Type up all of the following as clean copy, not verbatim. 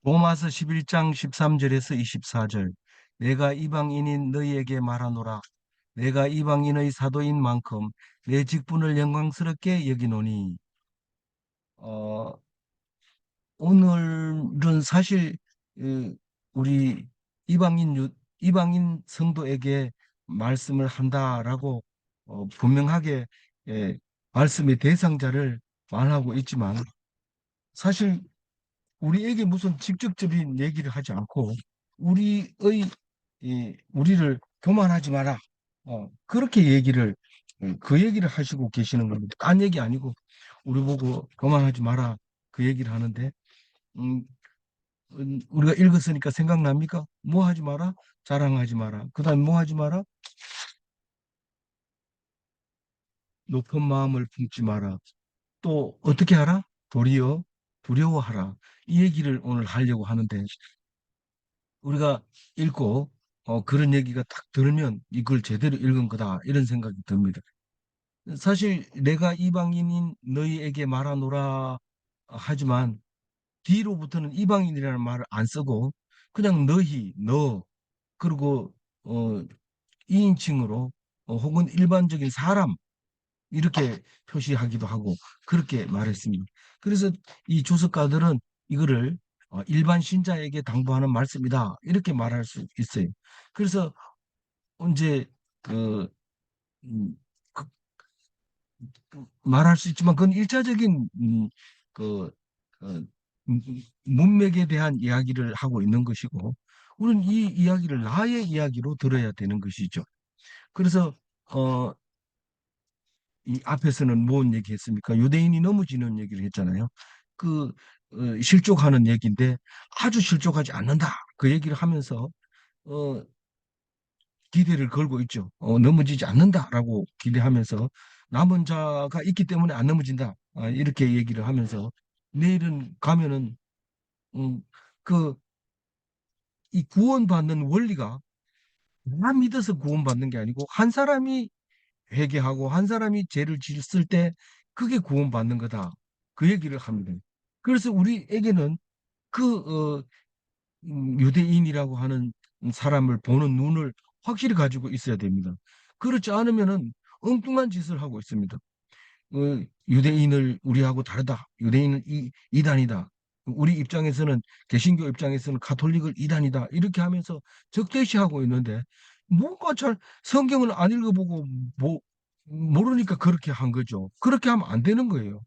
로마서 11장 13절에서 24절. 내가 이방인인 너희에게 말하노라. 내가 이방인의 사도인 만큼 내 직분을 영광스럽게 여기노니. 어, 오늘은 사실 우리 이방인 성도에게 말씀을 한다라고 분명하게 예, 말씀의 대상자를 말하고 있지만, 사실 우리에게 무슨 직접적인 얘기를 하지 않고 우리의 우리를 교만하지 마라. 그렇게 그 얘기를 하시고 계시는 겁니다. 딴 얘기 아니고 우리 보고 교만하지 마라, 그 얘기를 하는데, 음, 우리가 읽었으니까 생각납니까? 뭐 하지 마라? 자랑하지 마라. 그다음에 뭐 하지 마라? 높은 마음을 품지 마라. 또 어떻게 하라? 도리어 두려워하라. 이 얘기를 오늘 하려고 하는데, 우리가 읽고 그런 얘기가 딱 들으면 이걸 제대로 읽은 거다, 이런 생각이 듭니다. 사실 내가 이방인인 너희에게 말하노라 하지만 뒤로부터는 이방인이라는 말을 안 쓰고 그냥 너희, 너, 그리고 어, 이인칭으로 혹은 일반적인 사람, 이렇게 표시하기도 하고 그렇게 말했습니다. 그래서 이 주석가들은 이거를 일반 신자에게 당부하는 말씀이다, 이렇게 말할 수 있어요. 그래서 이제 그, 음, 그- 말할 수 있지만 그건 일차적인 그 어, 문맥에 대한 이야기를 하고 있는 것이고, 우리는 이 이야기를 나의 이야기로 들어야 되는 것이죠. 그래서 어, 이 앞에서는 뭔 얘기했습니까? 유대인이 넘어지는 얘기를 했잖아요. 그 실족하는 얘기인데 아주 실족하지 않는다, 그 얘기를 하면서 어, 기대를 걸고 있죠. 넘어지지 않는다라고 기대하면서 남은 자가 있기 때문에 안 넘어진다. 이렇게 얘기를 하면서 내일은 가면은 음, 그 이 구원받는 원리가 다 믿어서 구원받는 게 아니고 한 사람이 회개하고 한 사람이 죄를 짓을 때 그게 구원받는 거다, 그 얘기를 합니다. 그래서 우리에게는 그 유대인이라고 하는 사람을 보는 눈을 확실히 가지고 있어야 됩니다. 그렇지 않으면은 엉뚱한 짓을 하고 있습니다. 어, 유대인을 우리하고 다르다. 유대인은 이단이다. 우리 입장에서는, 개신교 입장에서는 가톨릭을 이단이다, 이렇게 하면서 적대시하고 있는데, 뭔가 잘 성경을 안 읽어보고 뭐 모르니까 그렇게 한 거죠. 그렇게 하면 안 되는 거예요.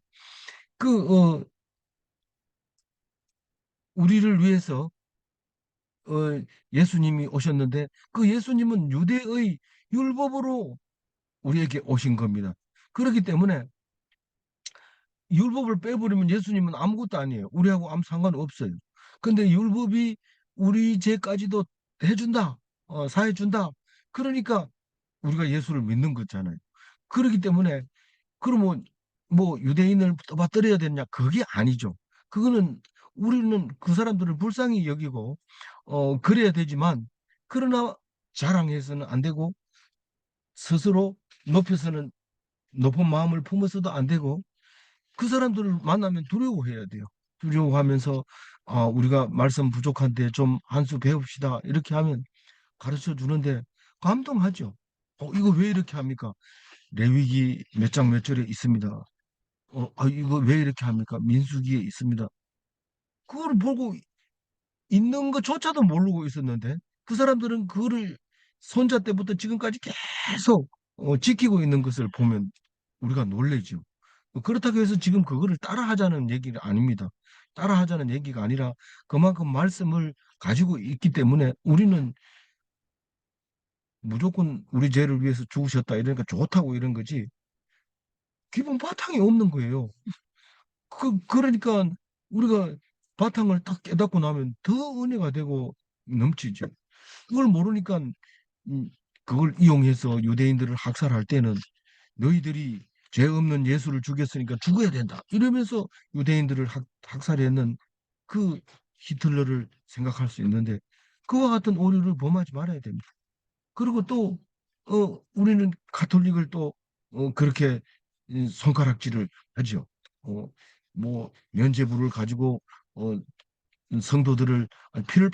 그 우리를 위해서 예수님이 오셨는데 그 예수님은 유대의 율법으로 우리에게 오신 겁니다. 그렇기 때문에 율법을 빼버리면 예수님은 아무것도 아니에요. 우리하고 아무 상관없어요. 근데 율법이 우리 죄까지도 해준다, 사해준다. 그러니까 우리가 예수를 믿는 거잖아요. 그렇기 때문에 그러면 뭐 유대인을 떠받들여야 되냐? 그게 아니죠. 그거는 우리는 그 사람들을 불쌍히 여기고 그래야 되지만, 그러나 자랑해서는 안 되고 스스로 높여서는, 높은 마음을 품어서도 안 되고, 그 사람들을 만나면 두려워해야 돼요. 두려워하면서 우리가 말씀 부족한데 좀 한 수 배웁시다, 이렇게 하면 가르쳐 주는데 감동하죠. 이거 왜 이렇게 합니까? 레위기 몇 장 몇 절에 있습니다. 이거 왜 이렇게 합니까? 민수기에 있습니다. 그걸 보고 있는 것조차도 모르고 있었는데 그 사람들은 그거를 손자 때부터 지금까지 계속 지키고 있는 것을 보면 우리가 놀래죠. 그렇다고 해서 지금 그거를 따라하자는 얘기가 아닙니다. 따라하자는 얘기가 아니라 그만큼 말씀을 가지고 있기 때문에 우리는 무조건 우리 죄를 위해서 죽으셨다 이러니까 좋다고 이런 거지, 기본 바탕이 없는 거예요. 그러니까 우리가 바탕을 딱 깨닫고 나면 더 은혜가 되고 넘치죠. 그걸 모르니까 음, 그걸 이용해서 유대인들을 학살할 때는 너희들이 죄 없는 예수를 죽였으니까 죽어야 된다, 이러면서 유대인들을 학살했는 그 히틀러를 생각할 수 있는데, 그와 같은 오류를 범하지 말아야 됩니다. 그리고 또 우리는 가톨릭을 또 그렇게 손가락질을 하죠. 뭐 면죄부를 가지고 어, 성도들을 피를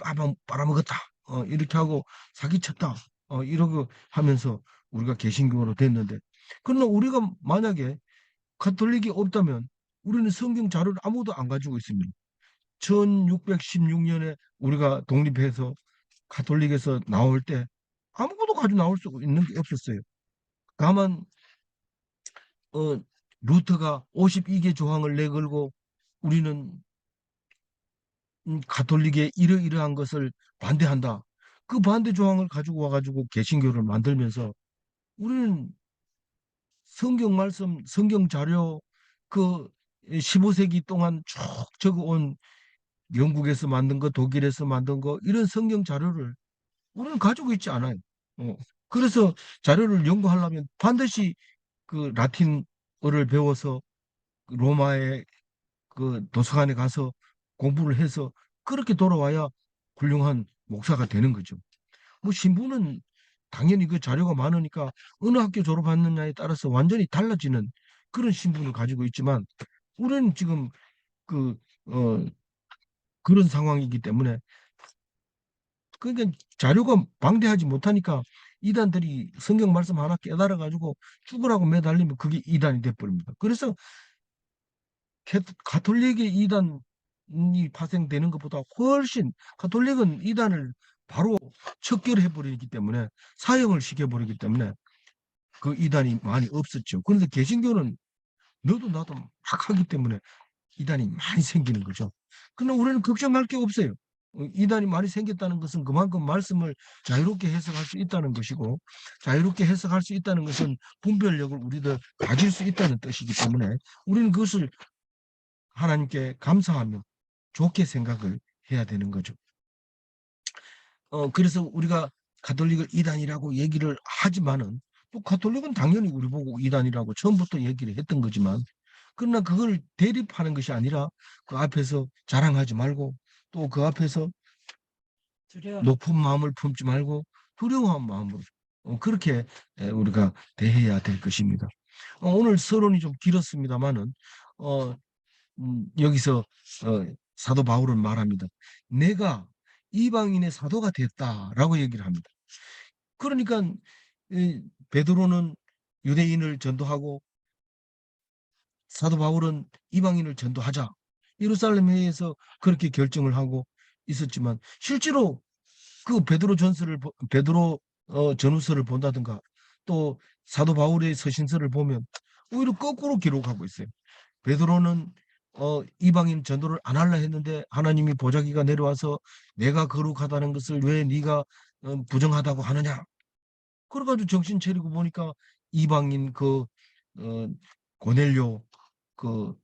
빨아먹었다. 이렇게 하고 사기쳤다. 이러고 하면서 우리가 개신교로 됐는데, 그러나 우리가 만약에 가톨릭이 없다면 우리는 성경 자료를 아무도 안 가지고 있습니다. 1616년에 우리가 독립해서 가톨릭에서 나올 때 아무것도 가지고 나올 수 있는 게 없었어요. 다만 어, 루터가 52개 조항을 내걸고 우리는 가톨릭의 이러이러한 것을 반대한다. 그 반대 조항을 가지고 와가지고 개신교를 만들면서 우리는 성경 말씀, 성경 자료 그 15세기 동안 쭉 적어온 영국에서 만든 거, 독일에서 만든 거 이런 성경 자료를 우리는 가지고 있지 않아요. 어. 그래서 자료를 연구하려면 반드시 그 라틴어를 배워서 로마의 그 도서관에 가서 공부를 해서 그렇게 돌아와야 훌륭한 목사가 되는 거죠. 뭐 신부는 당연히 그 자료가 많으니까 어느 학교 졸업했느냐에 따라서 완전히 달라지는 그런 신분을 가지고 있지만 우리는 지금 그, 어, 그런 상황이기 때문에 그러니까 자료가 방대하지 못하니까 이단들이 성경 말씀 하나 깨달아 가지고 죽으라고 매달리면 그게 이단이 돼버립니다. 그래서 가톨릭의 이단이 파생되는 것보다 훨씬 가톨릭은 이단을 바로 척결해 버리기 때문에 사형을 시켜버리기 때문에 그 이단이 많이 없었죠. 그런데 개신교는 너도 나도 막 하기 때문에 이단이 많이 생기는 거죠. 그러나 우리는 걱정할 게 없어요. 이단이 많이 생겼다는 것은 그만큼 말씀을 자유롭게 해석할 수 있다는 것이고 자유롭게 해석할 수 있다는 것은 분별력을 우리들 가질 수 있다는 뜻이기 때문에 우리는 그것을 하나님께 감사하며 좋게 생각을 해야 되는 거죠. 그래서 우리가 가톨릭을 이단이라고 얘기를 하지만은 또 가톨릭은 당연히 우리 보고 이단이라고 처음부터 얘기를 했던 거지만 그러나 그걸 대립하는 것이 아니라 그 앞에서 자랑하지 말고 또 그 앞에서 높은 마음을 품지 말고 두려워한 마음으로 그렇게 우리가 대해야 될 것입니다. 오늘 서론이 좀 길었습니다만은 여기서 사도 바울은 말합니다. 내가 이방인의 사도가 됐다라고 얘기를 합니다. 그러니까 베드로는 유대인을 전도하고 사도 바울은 이방인을 전도하자. 예루살렘에서 그렇게 결정을 하고 있었지만 실제로 그 베드로 전후서를 본다든가 또 사도 바울의 서신서를 보면 오히려 거꾸로 기록하고 있어요. 베드로는 이방인 전도를 안 하려 했는데 하나님이 보자기가 내려와서 내가 거룩하다는 것을 왜 네가 부정하다고 하느냐. 그래가지고 정신 차리고 보니까 이방인 어, 고넬료 그,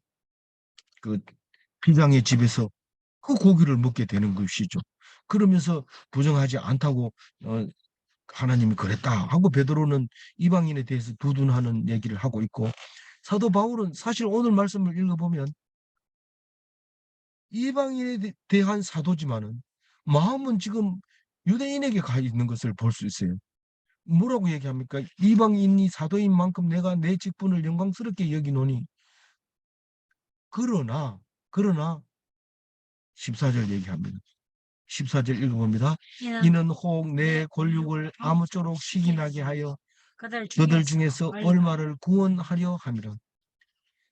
그 비장의 집에서 그 고기를 먹게 되는 것이죠. 그러면서 부정하지 않다고 하나님이 그랬다 하고 베드로는 이방인에 대해서 두둔하는 얘기를 하고 있고 사도 바울은 사실 오늘 말씀을 읽어보면 이방인에 대한 사도지만은 마음은 지금 유대인에게 가 있는 것을 볼 수 있어요. 뭐라고 얘기합니까? 이방인이 사도인 만큼 내가 내 직분을 영광스럽게 여기노니 그러나 14절 얘기합니다. 14절 읽어봅니다. 이는 혹 내 권력을 아무쪼록 시기나게 하여 그들 중에서 얼마를 구원하려 함이라.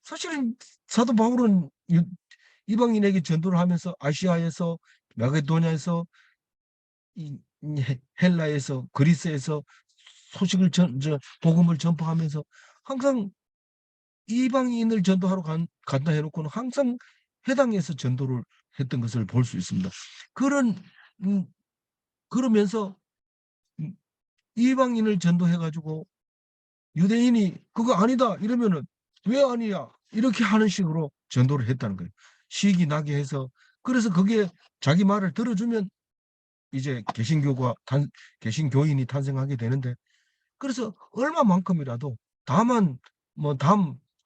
사실은 사도 바울은 이방인에게 전도를 하면서 아시아에서 마게도냐에서 헬라에서 그리스에서 복음을 전파하면서 항상 이방인을 전도하러 간다 해놓고는 항상 해당에서 전도를 했던 것을 볼 수 있습니다. 음, 그러면서 이방인을 전도해가지고 유대인이 그거 아니다 이러면은 왜 아니야 이렇게 하는 식으로 전도를 했다는 거예요. 시기 나게 해서 그래서 그게 자기 말을 들어주면 이제 개신교인이 탄생하게 되는데 그래서 얼마만큼이라도 다만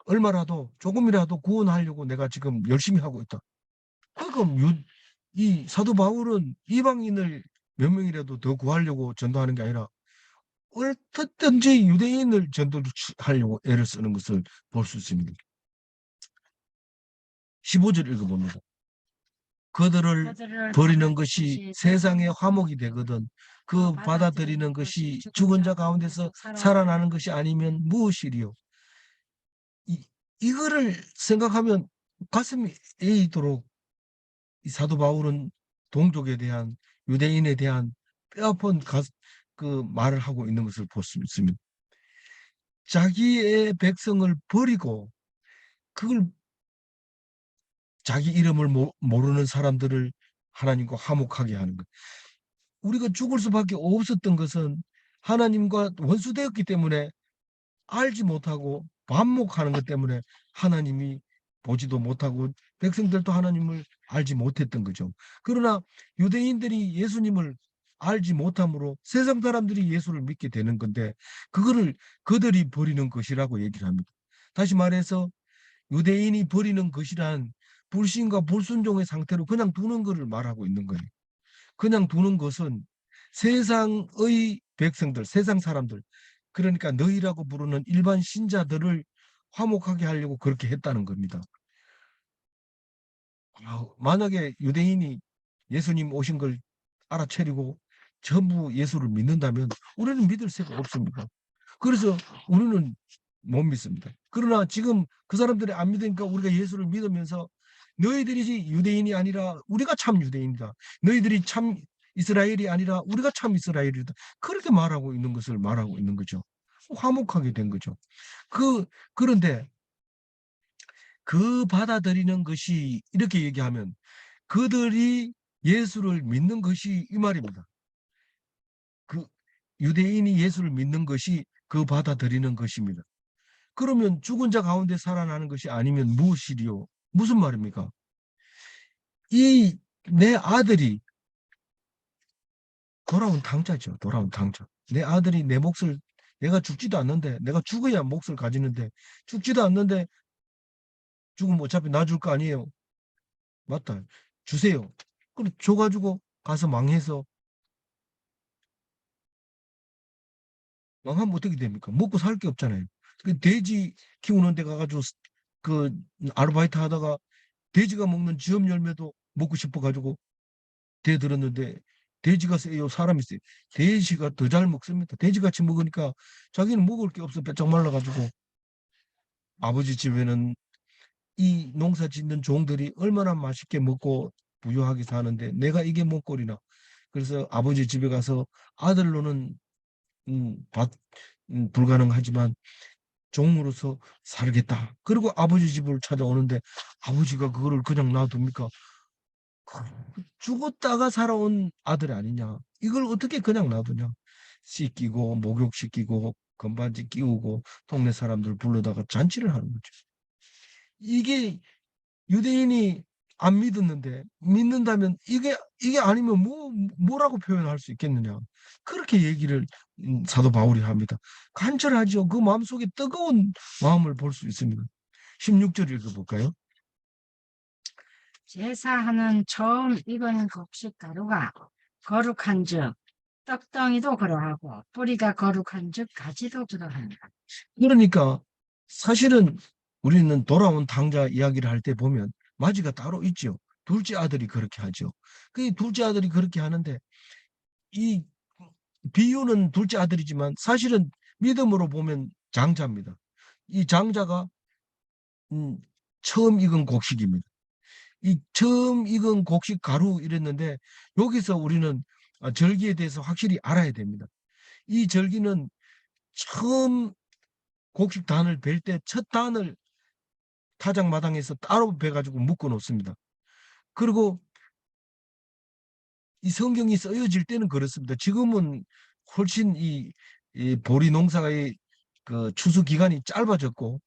얼마라도 조금이라도 구원하려고 내가 지금 열심히 하고 있다. 그럼 이 사도 바울은 이방인을 몇 명이라도 더 구하려고 전도하는 게 아니라 어떻든지 유대인을 전도하려고 애를 쓰는 것을 볼 수 있습니다. 15절 읽어봅니다. 그들을 버리는 것이 세상의 화목이 되거든. 그 받아들이는 것이 죽은 자 가운데서 살아나는 것이 아니면 무엇이리요? 이거를 생각하면 가슴이 에이도록 이 사도 바울은 동족에 대한, 유대인에 대한 뼈아픈 그 말을 하고 있는 것을 볼 수 있습니다. 자기의 백성을 버리고 그걸, 자기 이름을 모르는 사람들을 하나님과 화목하게 하는 것. 우리가 죽을 수밖에 없었던 것은 하나님과 원수되었기 때문에, 알지 못하고 반목하는 것 때문에 하나님이 보지도 못하고 백성들도 하나님을 알지 못했던 거죠. 그러나 유대인들이 예수님을 알지 못함으로 세상 사람들이 예수를 믿게 되는 건데, 그거를 그들이 버리는 것이라고 얘기를 합니다. 다시 말해서 유대인이 버리는 것이란 불신과 불순종의 상태로 그냥 두는 것을 말하고 있는 거예요. 그냥 두는 것은 세상의 백성들, 세상 사람들, 그러니까 너희라고 부르는 일반 신자들을 화목하게 하려고 그렇게 했다는 겁니다. 만약에 유대인이 예수님 오신 걸 알아채리고 전부 예수를 믿는다면 우리는 믿을 새가 없습니다. 그래서 우리는 못 믿습니다. 그러나 지금 그 사람들이 안 믿으니까 우리가 예수를 믿으면서, 너희들이 유대인이 아니라 우리가 참 유대인이다. 너희들이 참 이스라엘이 아니라 우리가 참 이스라엘이다. 그렇게 말하고 있는 것을 말하고 있는 거죠. 화목하게 된 거죠. 그런데 그 받아들이는 것이, 이렇게 얘기하면 그들이 예수를 믿는 것이 이 말입니다. 그 유대인이 예수를 믿는 것이 그 받아들이는 것입니다. 그러면 죽은 자 가운데 살아나는 것이 아니면 무엇이리요? 무슨 말입니까? 이 내 아들이 돌아온 당자죠. 돌아온 당자. 내 아들이 내 몫을, 내가 죽지도 않는데, 내가 죽어야 몫을 가지는데 죽지도 않는데 죽으면 어차피 나 줄 거 아니에요. 맞다. 주세요. 그럼 줘가지고 가서 망해서, 망하면 어떻게 됩니까? 먹고 살 게 없잖아요. 그 돼지 키우는 데 가가지고 그 아르바이트 하다가 돼지가 먹는 쥐업 열매도 먹고 싶어가지고 대들었는데, 돼지가 세요, 사람이 세요? 돼지가 더 잘 먹습니다. 돼지같이 먹으니까 자기는 먹을 게 없어 빼짝 말라가지고. 아버지 집에는 이 농사 짓는 종들이 얼마나 맛있게 먹고 부유하게 사는데 내가 이게 뭔 꼴이나. 그래서 아버지 집에 가서 아들로는 불가능하지만 종으로서 살겠다. 그리고 아버지 집을 찾아오는데 아버지가 그거를 그냥 놔둡니까? 죽었다가 살아온 아들 아니냐. 이걸 어떻게 그냥 놔두냐. 씻기고 목욕시키고 건반지 끼우고 동네 사람들 불러다가 잔치를 하는 거죠. 이게 유대인이 안 믿었는데 믿는다면, 이게 아니면 뭐라고 표현할 수 있겠느냐. 그렇게 얘기를 사도 바울이 합니다. 간절하죠. 그 마음속에 뜨거운 마음을 볼 수 있습니다. 16절 읽어볼까요? 제사하는 처음 익은 곡식 가루가 거룩한즉 떡덩이도 그러하고 뿌리가 거룩한즉 가지도 그러한다. 그러니까 사실은 우리는 돌아온 당자 이야기를 할 때 보면 맞이가 따로 있죠. 둘째 아들이 그렇게 하죠. 그 둘째 아들이 그렇게 하는데, 이 비유는 둘째 아들이지만 사실은 믿음으로 보면 장자입니다. 이 장자가 음, 처음 익은 곡식입니다. 이 처음 익은 곡식 가루 이랬는데, 여기서 우리는 절기에 대해서 확실히 알아야 됩니다. 이 절기는 처음 곡식 단을 벨 때 첫 단을 타작마당에서 따로 베가지고 묶어 놓습니다. 그리고 이 성경이 쓰여질 때는 그렇습니다. 지금은 훨씬 이 보리 농사의 그 추수 기간이 짧아졌고,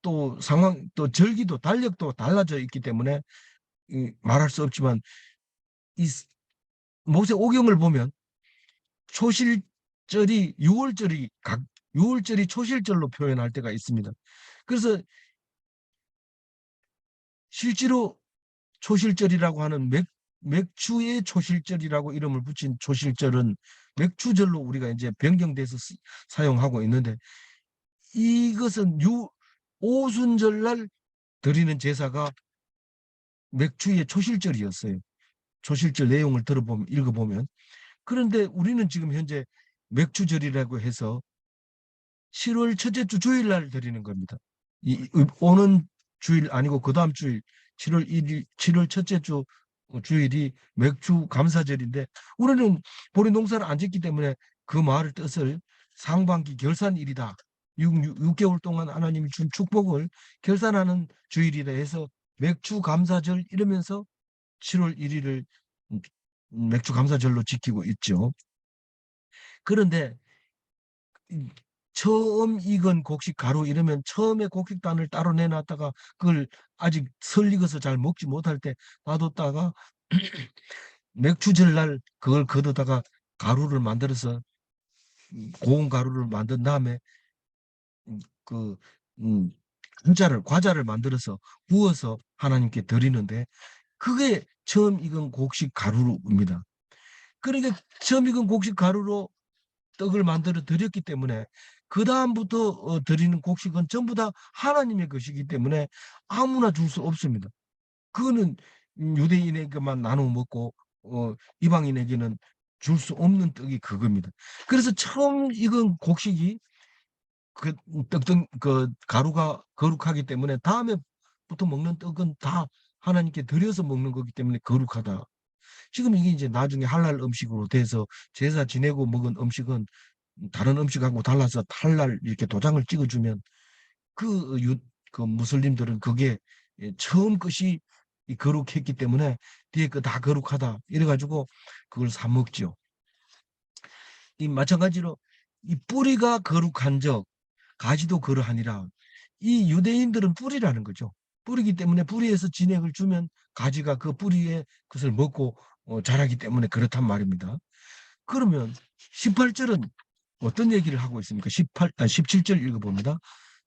또 상황, 또 절기도 달력도 달라져 있기 때문에 말할 수 없지만, 이 모세 오경을 보면 초실절이 6월절이 각 6월절이 초실절로 표현할 때가 있습니다. 그래서 실제로 초실절이라고 하는 맥주의 초실절이라고 이름을 붙인 초실절은 맥주절로 우리가 이제 변경돼서 사용하고 있는데, 이것은 오순절날 드리는 제사가 맥주의 초실절이었어요. 초실절 내용을 들어보면 읽어보면. 그런데 우리는 지금 현재 맥주절이라고 해서 7월 첫째 주 주일날 드리는 겁니다. 오는 주일 아니고 그 다음 주일 7월 1일, 7월 첫째 주 주일이 맥주 감사절인데 우리는 보리 농사를 안 짓기 때문에 그 말을 뜻을 상반기 결산일이다. 6개월 동안 하나님이 준 축복을 결산하는 주일이다 해서 맥주 감사절 이러면서 7월 1일을 맥주 감사절로 지키고 있죠. 그런데 처음 익은 곡식 가루 이러면 처음에 곡식단을 따로 내놨다가 그걸 아직 설 익어서 잘 먹지 못할 때 놔뒀다가 맥주절 날 그걸 걷어다가 가루를 만들어서 고운 가루를 만든 다음에 그 음, 과자를 만들어서 구워서 하나님께 드리는데 그게 처음 익은 곡식 가루입니다. 그러니까 처음 익은 곡식 가루로 떡을 만들어 드렸기 때문에 그 다음부터 드리는 곡식은 전부 다 하나님의 것이기 때문에 아무나 줄 수 없습니다. 그거는 유대인에게만 나눠 먹고 이방인에게는 줄 수 없는 떡이 그겁니다. 그래서 처음 익은 곡식이 그 떡등 그 가루가 거룩하기 때문에 다음에부터 먹는 떡은 다 하나님께 드려서 먹는 거기 때문에 거룩하다. 지금 이게 이제 나중에 할랄 음식으로 돼서 제사 지내고 먹은 음식은 다른 음식하고 달라서 탈날 이렇게 도장을 찍어주면 그, 그 무슬림들은 그게 처음 것이 거룩했기 때문에 뒤에 거 다 거룩하다 이래가지고 그걸 사 먹죠. 이 마찬가지로 이 뿌리가 거룩한 적 가지도 그러하니라. 이 유대인들은 뿌리라는 거죠. 뿌리기 때문에 뿌리에서 진액을 주면 가지가 그 뿌리에 그것을 먹고 자라기 때문에 그렇단 말입니다. 그러면 18절은 어떤 얘기를 하고 있습니까? 17절 읽어봅니다.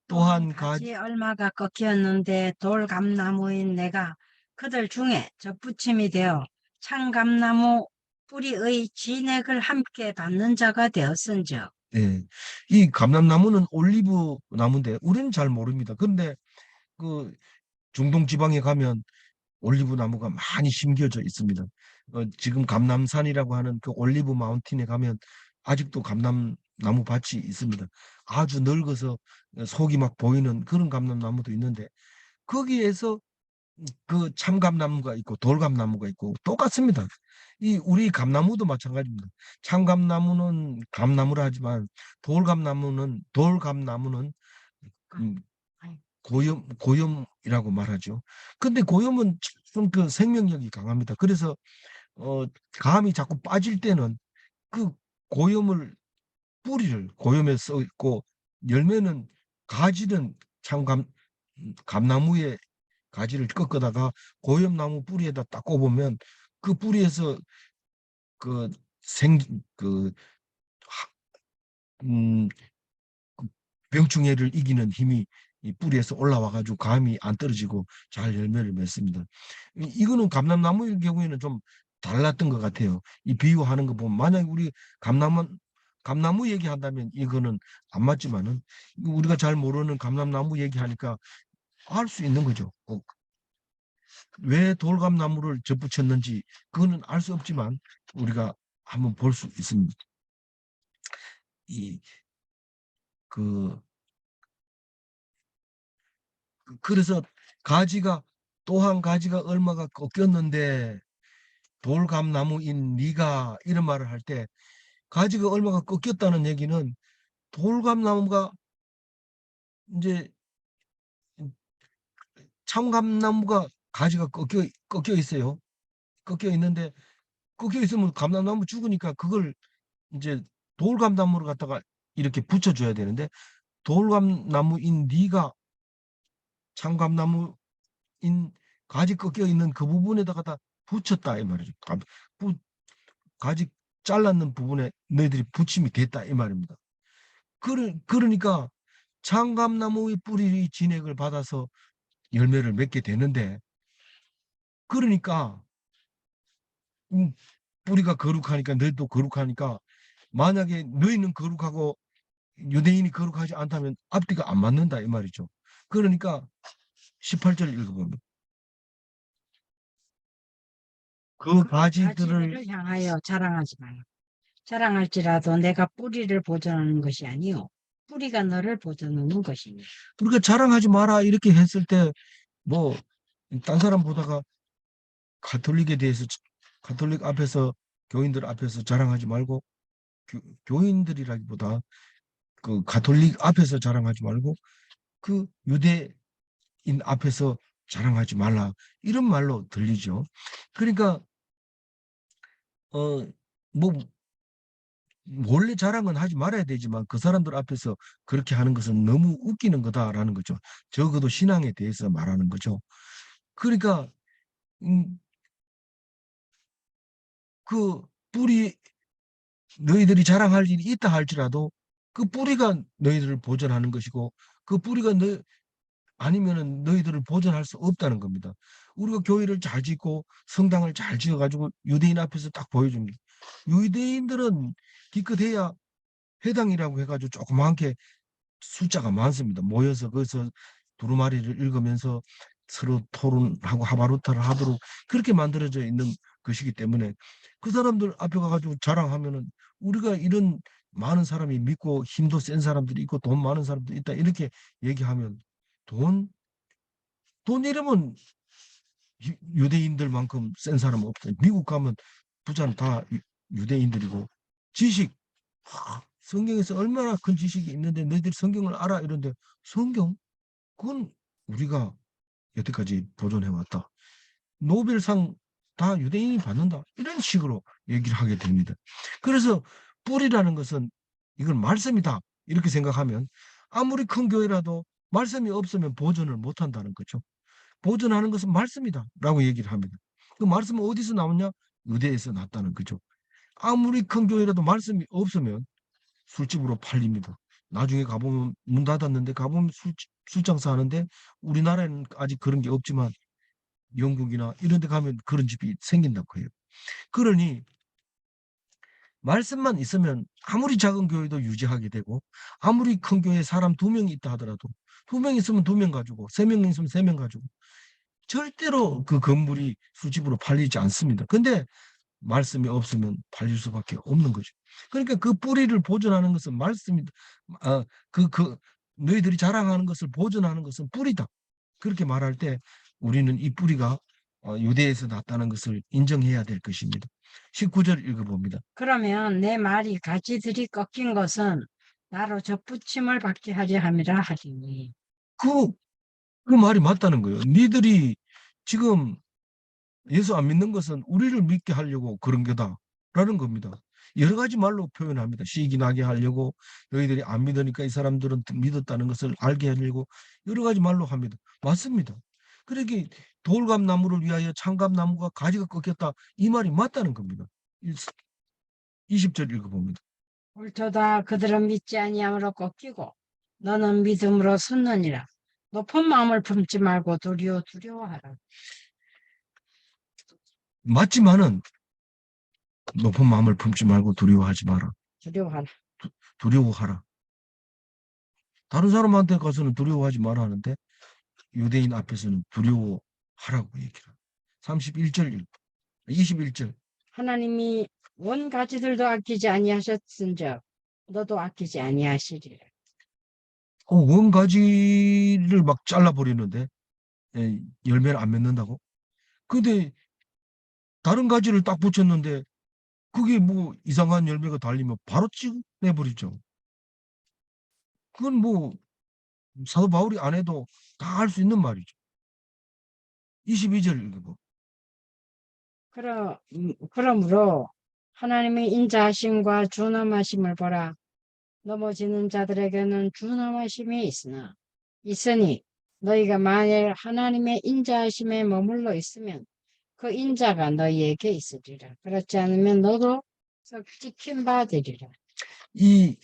또한 또한 가지 얼마가 꺾였는데 돌감나무인 내가 그들 중에 접붙임이 되어 참감나무 뿌리의 진액을 함께 받는 자가 되었은즉. 네. 이 감람나무는 올리브 나무인데 우리는 잘 모릅니다. 그런데 그 중동 지방에 가면 올리브 나무가 많이 심겨져 있습니다. 지금 감람산이라고 하는 그 올리브 마운틴에 가면 아직도 감람나무 밭이 있습니다. 아주 늙어서 속이 막 보이는 그런 감람나무도 있는데 거기에서 그 참감나무가 있고 돌감나무가 있고 똑같습니다. 이 우리 감나무도 마찬가지입니다. 참감나무는 감나무라 하지만 돌감나무는 음, 고염이라고 말하죠. 근데 고염은 좀 그 생명력이 강합니다. 그래서 어, 감이 자꾸 빠질 때는 그 고염을 뿌리를 고염에 써 있고 열매는 가지는 참감 감나무에 가지를 꺾어다가 고염나무 뿌리에다 딱 꼽으면 그 뿌리에서 그 생, 그, 음, 그 병충해를 이기는 힘이 이 뿌리에서 올라와가지고 감이 안 떨어지고 잘 열매를 맺습니다. 이거는 감람나무의 경우에는 좀 달랐던 것 같아요. 이 비유하는 거 보면 만약에 우리 감나무 얘기한다면 이거는 안 맞지만은 우리가 잘 모르는 감람나무 얘기하니까 알 수 있는 거죠. 왜 돌감나무를 접붙였는지 그거는 알 수 없지만 우리가 한번 볼 수 있습니다. 이 그 그래서 가지가 또한 가지가 얼마가 꺾였는데 돌감나무인 네가 이런 말을 할 때 가지가 얼마가 꺾였다는 얘기는 돌감나무가 이제 참감나무가 가지가 꺾여 있어요. 꺾여 있는데 꺾여 있으면 감나무 죽으니까 그걸 이제 돌감나무를 갖다가 이렇게 붙여줘야 되는데 돌감나무인 네가 참감나무인 가지 꺾여 있는 그 부분에다가 다 붙였다 이 말이죠. 부- 가지 잘랐는 부분에 너희들이 붙임이 됐다 이 말입니다. 그러니까 참감나무의 뿌리 진액을 받아서 열매를 맺게 되는데 그러니까 뿌리가 거룩하니까 너희도 거룩하니까 만약에 너희는 거룩하고 유대인이 거룩하지 않다면 앞뒤가 안 맞는다 이 말이죠. 그러니까 18절 읽어보면 그 그 가지들을 가지들을 향하여 자랑하지 말라. 자랑할지라도 내가 뿌리를 보존하는 것이 아니요 뿌리가 너를 보존하는 것이니. 우리가 자랑하지 마라 이렇게 했을 때 뭐 딴 사람 보다가 가톨릭에 대해서 가톨릭 앞에서 교인들 앞에서 자랑하지 말고 교인들이라기보다 그 가톨릭 앞에서 자랑하지 말고 그 유대인 앞에서 자랑하지 말라 이런 말로 들리죠. 그러니까 뭐 원래 자랑은 하지 말아야 되지만 그 사람들 앞에서 그렇게 하는 것은 너무 웃기는 거다라는 거죠. 적어도 신앙에 대해서 말하는 거죠. 그러니까 음, 그 뿌리 너희들이 자랑할 일이 있다 할지라도 그 뿌리가 너희들을 보존하는 것이고 그 뿌리가 아니면은 너희들을 보존할 수 없다는 겁니다. 우리가 교회를 잘 짓고 성당을 잘 지어가지고 유대인 앞에서 딱 보여줍니다. 유대인들은 기껏해야 회당이라고 해가지고 조그맣게 숫자가 많습니다. 모여서 거기서 두루마리를 읽으면서 서로 토론하고 하바루타를 하도록 그렇게 만들어져 있는 것이기 때문에 그 사람들 앞에 가가지고 자랑하면은 우리가 이런 많은 사람이 믿고 힘도 센 사람들이 있고 돈 많은 사람들이 있다 이렇게 얘기하면 돈, 돈 이러면 유대인들만큼 센 사람은 없어요. 미국 가면 부자는 다 유대인들이고 지식, 성경에서 얼마나 큰 지식이 있는데 너희들이 성경을 알아 이런데 성경? 그건 우리가 여태까지 보존해왔다. 노벨상 다 유대인이 받는다. 이런 식으로 얘기를 하게 됩니다. 그래서 뿌리라는 것은 이건 말씀이다. 이렇게 생각하면 아무리 큰 교회라도 말씀이 없으면 보존을 못한다는 거죠. 보존하는 것은 말씀이다. 라고 얘기를 합니다. 그 말씀은 어디서 나오냐? 유대에서 났다는 거죠. 아무리 큰 교회라도 말씀이 없으면 술집으로 팔립니다. 나중에 가보면 문 닫았는데 가보면 술장사 하는데 우리나라에는 아직 그런 게 없지만 영국이나 이런 데 가면 그런 집이 생긴다고 해요. 그러니 말씀만 있으면 아무리 작은 교회도 유지하게 되고 아무리 큰 교회에 사람 2명이 있다 하더라도 2명 있으면 2명 가지고 3명 있으면 3명 가지고 절대로 그 건물이 술집으로 팔리지 않습니다. 근데 말씀이 없으면 팔릴 수밖에 없는 거죠. 그러니까 그 뿌리를 보존하는 것은 말씀이다. 아, 너희들이 자랑하는 것을 보존하는 것은 뿌리다. 그렇게 말할 때 우리는 이 뿌리가 유대에서 났다는 것을 인정해야 될 것입니다. 19절 읽어봅니다. 그러면 내 말이 가지들이 꺾인 것은 나로 접붙임을 받게 하려 함이라 하리니. 그, 그 말이 맞다는 거예요. 니들이 지금 예수 안 믿는 것은 우리를 믿게 하려고 그런 거다라는 겁니다. 여러 가지 말로 표현합니다. 시기 나게 하려고 너희들이 안 믿으니까 이 사람들은 믿었다는 것을 알게 하려고 여러 가지 말로 합니다. 맞습니다. 그러기 돌감나무를 위하여 창감나무가 가지가 꺾였다. 이 말이 맞다는 겁니다. 20절 읽어봅니다. 옳도다. 그들은 믿지 아니함으로 꺾이고 너는 믿음으로 섰느니라. 높은 마음을 품지 말고 도리어 두려워하라. 맞지만은 높은 마음을 품지 말고 두려워하지 마라. 두려워하라. 두려워하라. 다른 사람한테 가서는 두려워하지 마라 하는데 유대인 앞에서는 두려워하라고 얘기를. 31절, 21절. 하나님이 원 가지들도 아끼지 아니하셨은즉 너도 아끼지 아니하시리라. 원가지를 막 잘라버리는데 열매를 안 맺는다고? 근데 다른 가지를 딱 붙였는데 그게 뭐 이상한 열매가 달리면 바로 찍어내버리죠. 그건 뭐 사도 바울이 안 해도 다 할 수 있는 말이죠. 22절 읽어보. 그러므로 하나님의 인자하심과 준엄하심을 보라. 넘어지는 자들에게는 준엄하심이 있으니 너희가 만일 하나님의 인자하심에 머물러 있으면 그 인자가 너희에게 있으리라. 그렇지 않으면 너도 썩 찍힌 바 되리라. 이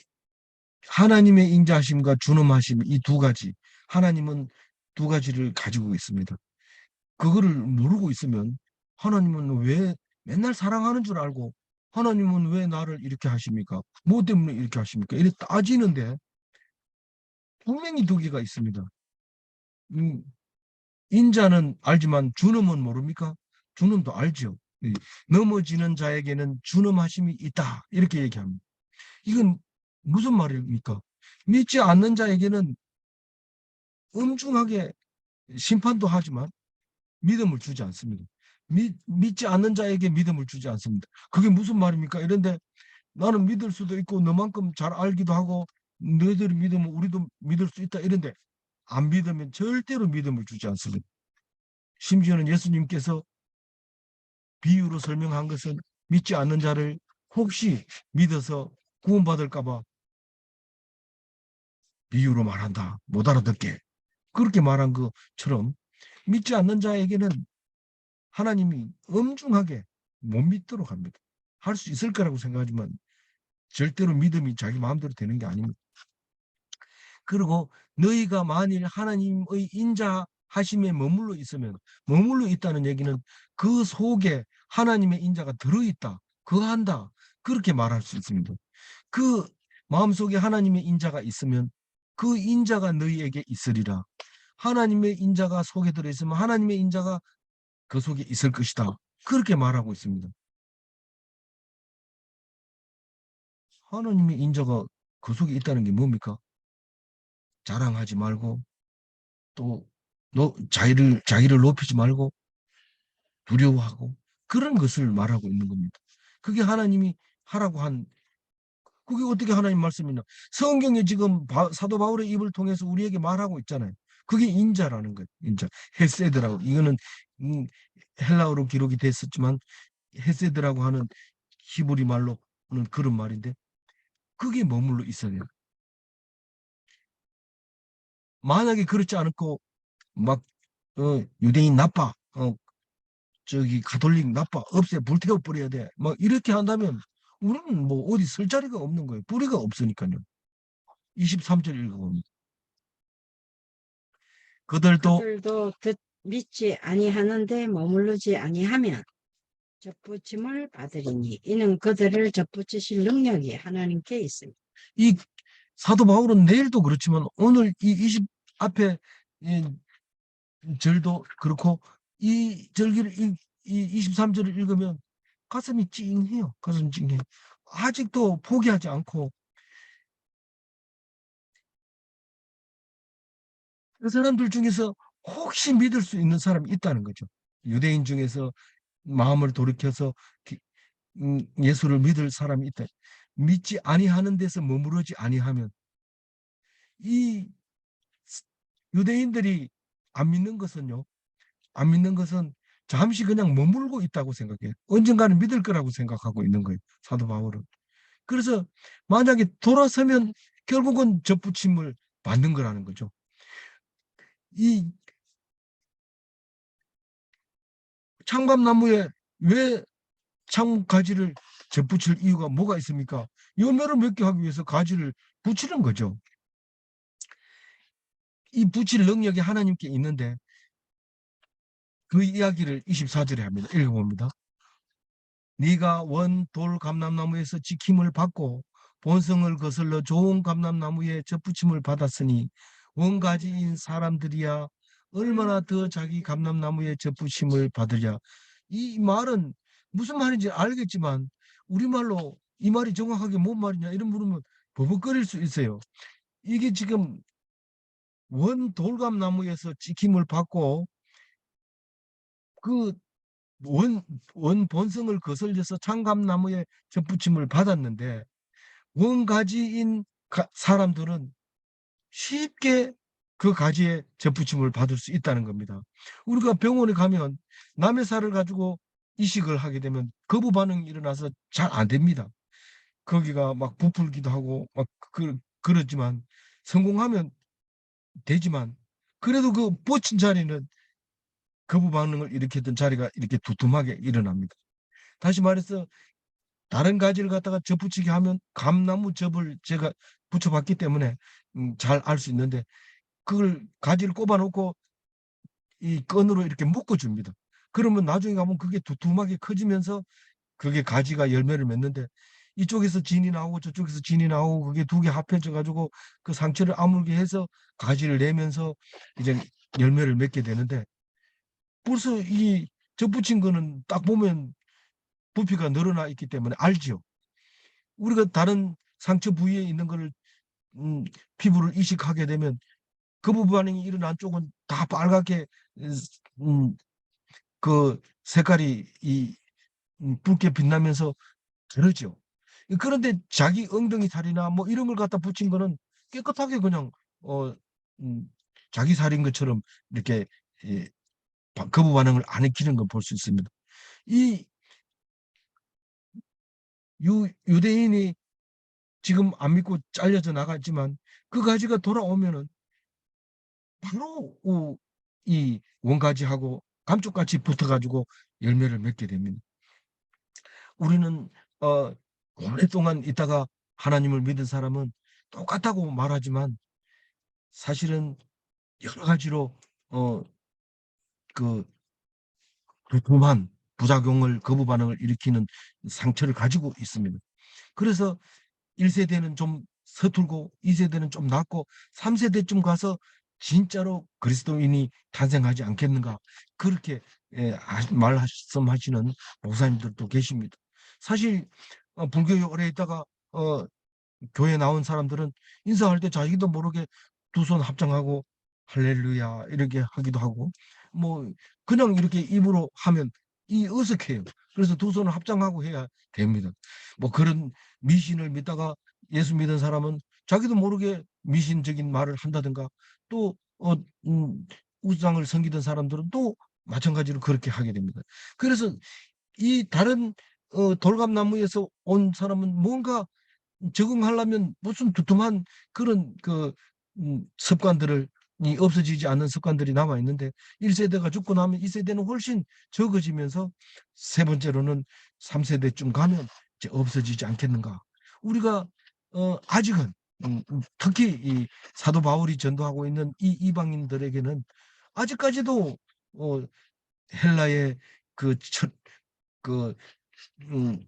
하나님의 인자하심과 준엄하심 이 두 가지 하나님은 두 가지를 가지고 있습니다. 그거를 모르고 있으면 하나님은 왜 맨날 사랑하는 줄 알고 하나님은 왜 나를 이렇게 하십니까? 뭐 때문에 이렇게 하십니까? 이렇게 따지는데 분명히 두 개가 있습니다. 인자는 알지만 준엄은 모릅니까? 준엄도 알죠. 이 넘어지는 자에게는 준엄하심이 있다. 이렇게 얘기합니다. 이건 무슨 말입니까? 믿지 않는 자에게는 엄중하게 심판도 하지만 믿음을 주지 않습니다. 믿지 않는 자에게 믿음을 주지 않습니다. 그게 무슨 말입니까? 이런데 나는 믿을 수도 있고 너만큼 잘 알기도 하고 너희들이 믿으면 우리도 믿을 수 있다. 이런데 안 믿으면 절대로 믿음을 주지 않습니다. 심지어는 예수님께서 비유로 설명한 것은 믿지 않는 자를 혹시 믿어서 구원받을까 봐 비유로 말한다. 못 알아듣게. 그렇게 말한 것처럼 믿지 않는 자에게는 하나님이 엄중하게 못 믿도록 합니다. 할 수 있을 거라고 생각하지만 절대로 믿음이 자기 마음대로 되는 게 아닙니다. 그리고 너희가 만일 하나님의 인자하심에 머물러 있으면, 머물러 있다는 얘기는 그 속에 하나님의 인자가 들어있다, 거한다, 그렇게 말할 수 있습니다. 그 마음속에 하나님의 인자가 있으면 그 인자가 너희에게 있으리라. 하나님의 인자가 속에 들어있으면 하나님의 인자가 그 속에 있을 것이다. 그렇게 말하고 있습니다. 하나님의 인자가 그 속에 있다는 게 뭡니까? 자랑하지 말고 또 자기를 높이지 말고 두려워하고 그런 것을 말하고 있는 겁니다. 그게 하나님이 하라고 한, 그게 어떻게 하나님 말씀이냐? 성경에 지금 사도 바울의 입을 통해서 우리에게 말하고 있잖아요. 그게 인자라는 거예요. 인자. 헤세드라고. 이거는 음, 헬라어로 기록이 됐었지만 헤세드라고 하는 히브리 말로는 그런 말인데 그게 머물러 있어야 돼요. 만약에 그렇지 않고 막 유대인 나빠, 저기 가톨릭 나빠, 없애 불태워 버려야 돼, 막 이렇게 한다면 우리는 뭐 어디 설 자리가 없는 거예요. 뿌리가 없으니까요. 23절 읽어봅니다. 그들도 그들도 믿지 아니하는데 머무르지 아니하면 접붙임을 받으리니 이는 그들을 접붙이실 능력이 하나님께 있습니다. 이 사도 바울은 내일도 그렇지만 오늘 이 20 앞에 이 절도 그렇고 이 절기를 이 23절을 읽으면 가슴이 찡해요. 가슴이 찡해요. 아직도 포기하지 않고 그 사람들 중에서 혹시 믿을 수 있는 사람이 있다는 거죠. 유대인 중에서 마음을 돌이켜서 예수를 믿을 사람이 있다. 믿지 아니하는 데서 머무르지 아니하면 이 유대인들이 안 믿는 것은요. 안 믿는 것은 잠시 그냥 머물고 있다고 생각해요. 언젠가는 믿을 거라고 생각하고 있는 거예요. 사도 바울은. 그래서 만약에 돌아서면 결국은 접붙임을 받는 거라는 거죠. 이 창감나무에 왜 창가지를 접붙일 이유가 뭐가 있습니까? 열매를 맺게 하기 위해서 가지를 붙이는 거죠. 이 붙일 능력이 하나님께 있는데 그 이야기를 24절에 합니다. 읽어봅니다. 네가 원 돌 감람나무에서 지킴을 받고 본성을 거슬러 좋은 감람나무에 접붙임을 받았으니 원가지인 사람들이야 얼마나 더 자기 감람나무에 접붙임을 받으랴. 이 말은 무슨 말인지 알겠지만 우리말로 이 말이 정확하게 뭔 말이냐 이런 물으면 버벅거릴 수 있어요. 이게 지금 원 돌감나무에서 지킴을 받고 그 원 본성을 거슬려서 창감나무에 접붙임을 받았는데 원가지인 사람들은 쉽게 그 가지에 접붙임을 받을 수 있다는 겁니다. 우리가 병원에 가면 남의 살을 가지고 이식을 하게 되면 거부 반응이 일어나서 잘 안 됩니다. 거기가 막 부풀기도 하고 막 그러지만 성공하면 되지만 그래도 그 뻗친 자리는 거부 반응을 일으켰던 자리가 이렇게 두툼하게 일어납니다. 다시 말해서 다른 가지를 갖다가 접붙이게 하면 감나무 접을 제가 붙여봤기 때문에 잘 알 수 있는데 그걸 가지를 꼽아놓고 이 끈으로 이렇게 묶어줍니다. 그러면 나중에 가면 그게 두툼하게 커지면서 그게 가지가 열매를 맺는데 이쪽에서 진이 나오고 저쪽에서 진이 나오고 그게 두 개 합해져 가지고 그 상처를 아물게 해서 가지를 내면서 이제 열매를 맺게 되는데 벌써 이 접붙인 거는 딱 보면 부피가 늘어나 있기 때문에 알지요. 우리가 다른 상처 부위에 있는 거를 음, 피부를 이식하게 되면 그 부부 반응이 일어난 쪽은 다 빨갛게 음, 그 색깔이 붉게 빛나면서 그러죠. 그런데 자기 엉덩이 살이나 뭐 이런 걸 갖다 붙인 거는 깨끗하게 그냥 어 음, 자기 살인 것처럼 이렇게 예, 거부 반응을 안 일으키는 걸 볼 수 있습니다. 이 유대인이 지금 안 믿고 잘려져 나갔지만 그 가지가 돌아오면은 바로 이 원가지하고 감쪽같이 붙어가지고 열매를 맺게 됩니다. 우리는 어, 오랫동안 있다가 하나님을 믿은 사람은 똑같다고 말하지만 사실은 여러 가지로 어, 그 두툼한 부작용을 거부 반응을 일으키는 상처를 가지고 있습니다. 그래서 1세대는 좀 서툴고 2세대는 좀 낫고 3세대쯤 가서 진짜로 그리스도인이 탄생하지 않겠는가 그렇게 말씀하시는 목사님들도 계십니다. 사실 불교에 오래 있다가 교회 나온 사람들은 인사할 때 자기도 모르게 두 손 합장하고 할렐루야 이렇게 하기도 하고 뭐 그냥 이렇게 입으로 하면 이 어색해요. 그래서 두 손을 합장하고 해야 됩니다. 뭐 그런 미신을 믿다가 예수 믿은 사람은 자기도 모르게 미신적인 말을 한다든가 또 우상을 섬기던 사람들은 또 마찬가지로 그렇게 하게 됩니다. 그래서 이 다른 돌감나무에서 온 사람은 뭔가 적응하려면 무슨 두툼한 그런 습관들을 이 없어지지 않는 습관들이 남아 있는데 1세대가 죽고 나면 2세대는 훨씬 적어지면서 세 번째로는 3세대쯤 가면 이제 없어지지 않겠는가. 우리가 아직은 특히 이 사도 바울이 전도하고 있는 이 이방인들에게는 아직까지도 어, 헬라의 그 첫, 그 음,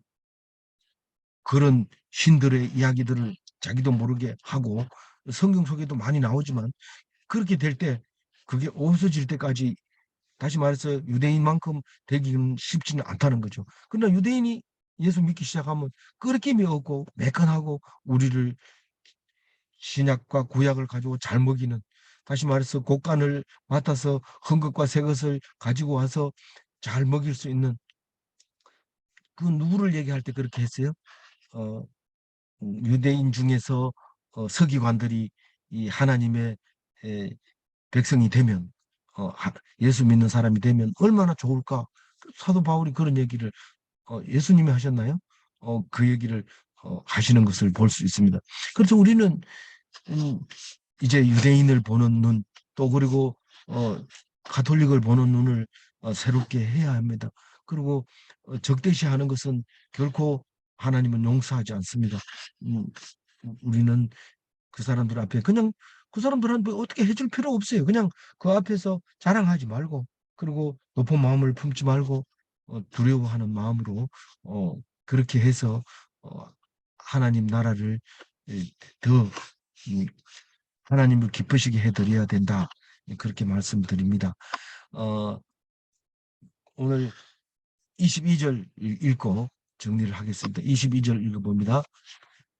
그런 신들의 이야기들을 자기도 모르게 하고 성경 속에도 많이 나오지만 그렇게 될 때 그게 없어질 때까지 다시 말해서 유대인만큼 되기는 쉽지는 않다는 거죠. 그러나 유대인이 예수 믿기 시작하면 끄러낌이 없고 매끈하고 우리를 신약과 구약을 가지고 잘 먹이는 다시 말해서 곡간을 맡아서 한 것과 새 것을 가지고 와서 잘 먹일 수 있는 그 누구를 얘기할 때 그렇게 했어요? 어, 유대인 중에서 서기관들이 이 하나님의 에, 백성이 되면 예수 믿는 사람이 되면 얼마나 좋을까? 사도 바울이 그런 얘기를 예수님이 하셨나요? 그 얘기를 하시는 것을 볼 수 있습니다. 그래서 우리는 음, 이제 유대인을 보는 눈, 또 그리고 가톨릭을 보는 눈을 새롭게 해야 합니다. 그리고 적대시하는 것은 결코 하나님은 용서하지 않습니다. 음, 우리는 그 사람들 앞에 그냥 그 사람들한테 어떻게 해줄 필요 없어요. 그냥 그 앞에서 자랑하지 말고 그리고 높은 마음을 품지 말고 두려워하는 마음으로 그렇게 해서 어, 하나님 나라를 더 하나님을 기쁘시게 해드려야 된다. 그렇게 말씀드립니다. 어, 오늘 22절 읽고 정리를 하겠습니다. 22절 읽어봅니다.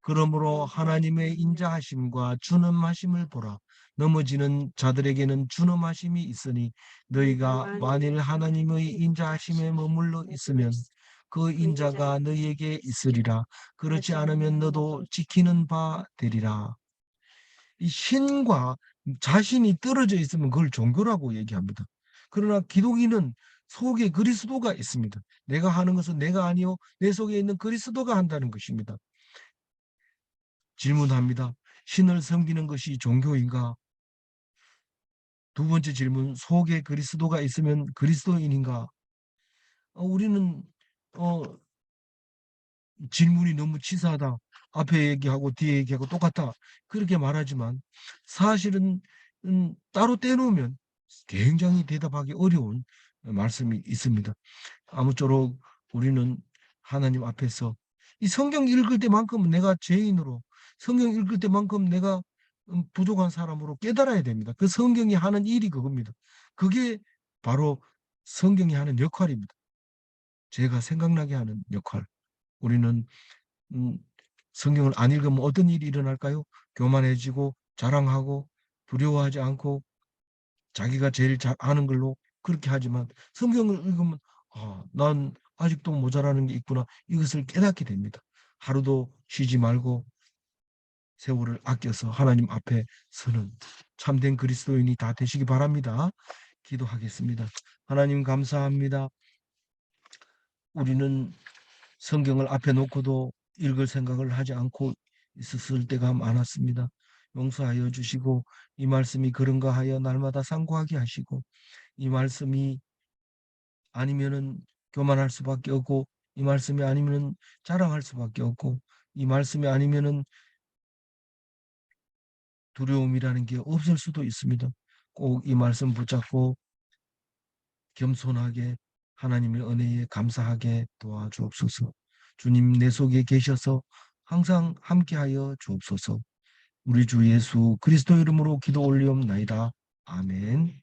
그러므로 하나님의 인자하심과 준엄하심을 보라. 넘어지는 자들에게는 준엄하심이 있으니 너희가 만일 하나님의 인자하심에 머물러 있으면 그 인자가 너희에게 있으리라. 그렇지 않으면 너도 지키는 바 되리라. 이 신과 자신이 떨어져 있으면 그걸 종교라고 얘기합니다. 그러나 기독인은 속에 그리스도가 있습니다. 내가 하는 것은 내가 아니요 내 속에 있는 그리스도가 한다는 것입니다. 질문합니다. 신을 섬기는 것이 종교인가? 두 번째 질문, 속에 그리스도가 있으면 그리스도인인가? 우리는 어, 질문이 너무 치사하다. 앞에 얘기하고 뒤에 얘기하고 똑같다. 그렇게 말하지만 사실은 따로 떼놓으면 굉장히 대답하기 어려운 말씀이 있습니다. 아무쪼록 우리는 하나님 앞에서 이 성경 읽을 때만큼 내가 죄인으로 성경 읽을 때만큼 내가 부족한 사람으로 깨달아야 됩니다. 그 성경이 하는 일이 그겁니다. 그게 바로 성경이 하는 역할입니다. 제가 생각나게 하는 역할. 우리는 음, 성경을 안 읽으면 어떤 일이 일어날까요? 교만해지고 자랑하고 두려워하지 않고 자기가 제일 잘 아는 걸로 그렇게 하지만 성경을 읽으면 난 아직도 모자라는 게 있구나. 이것을 깨닫게 됩니다. 하루도 쉬지 말고 세월을 아껴서 하나님 앞에 서는 참된 그리스도인이 다 되시기 바랍니다. 기도하겠습니다. 하나님 감사합니다. 우리는 성경을 앞에 놓고도 읽을 생각을 하지 않고 있었을 때가 많았습니다. 용서하여 주시고 이 말씀이 그런가 하여 날마다 상고하게 하시고 이 말씀이 아니면은 교만할 수밖에 없고 이 말씀이 아니면은 자랑할 수밖에 없고 이 말씀이 아니면은 두려움이라는 게 없을 수도 있습니다. 꼭 이 말씀 붙잡고 겸손하게 하나님의 은혜에 감사하게 도와주옵소서. 주님 내 속에 계셔서 항상 함께하여 주옵소서. 우리 주 예수 그리스도 이름으로 기도 올리옵나이다. 아멘.